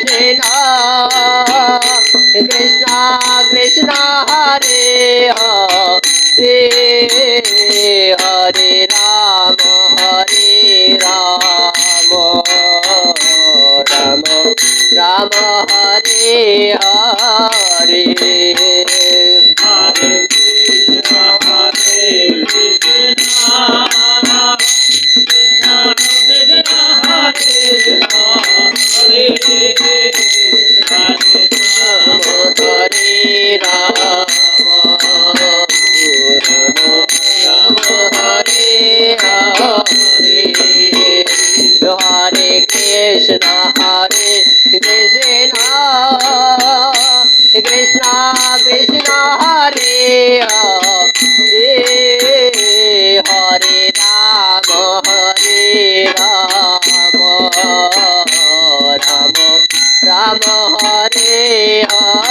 Krishna Krishna Krishna Hare Hare Hare Rama Hare Rama Rama Rama Hare Hare Hare Krishna Hare Krishna Krishna Hare Krishna Krishna Krishna Hare Hare Hare Rama Hare Rama Rama Rama Hare Hare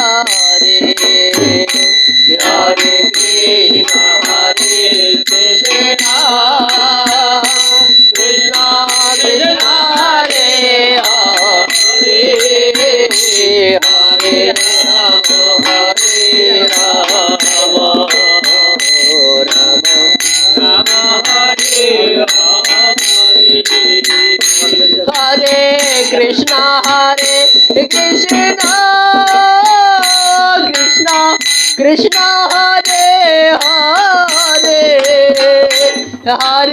Hare Krishna Hare Krishna Krishna Krishna Hare Hare Hare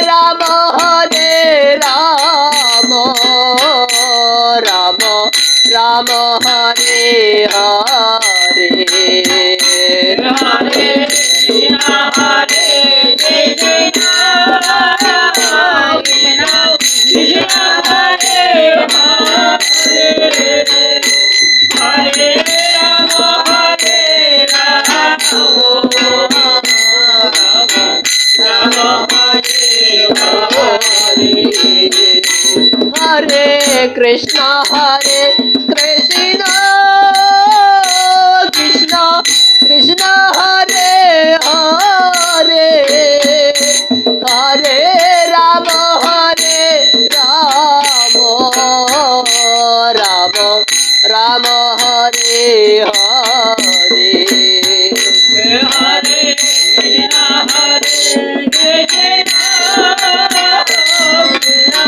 Rama Hare Rama Rama Rama Hare Hare Krishna Krishna Krishna Hare Hare Hare Rama Hare Rama Rama Rama Hare Hare Hare Krishna Hare Krishna Krishna Hare Hare Hare Rama Hare Rama Rama Hare Hare Hare Krishna Krishna Krishna Hare Hare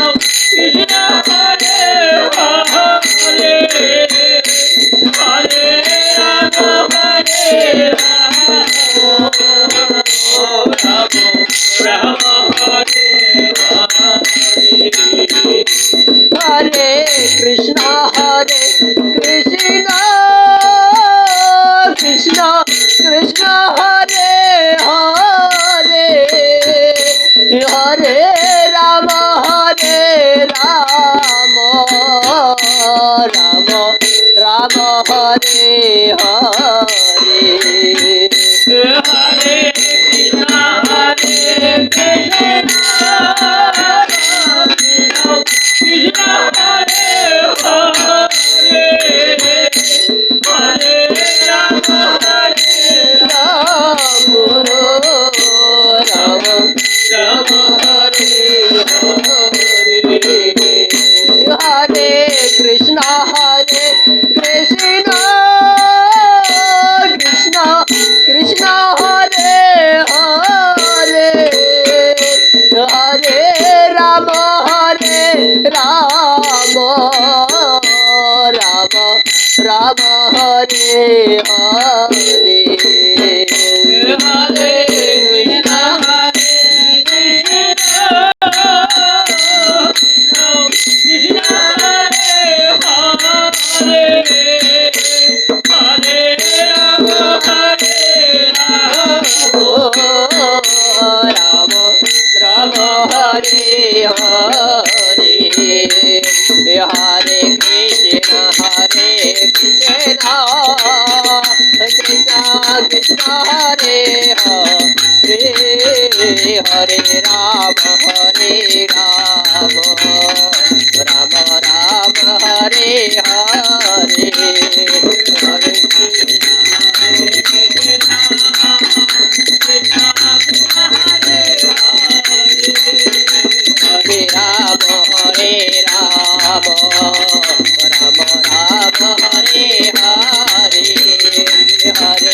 Hare Rama Hare Rama Rama Rama Hare Hare Hare Krishna Krishna Krishna Hare Hare Hare Rama Hare Rama Rama Hare Hare Krishna Krishna Krishna Krishna Hare Hare Hare Rama Hare Rama Rama Rama Hare Hare Hare Krishna Krishna Krishna Hare Hare Hare Rama Hare Rama Rama Rama Hare Hare Hare Krishna Krishna Krishna Krishna Hare Hare Hare Rama Hare Rama Rama Rama Hare Hare Hare Krishna Krishna Hare Hare Hare Rama Hare Rama Rama Hare Hare Hare Krishna Krishna Krishna Hare Hare Hare Rama Hare Rama Rama Rama Hare Hare Hare Hare Rama Ram Ram Hare Hare Hare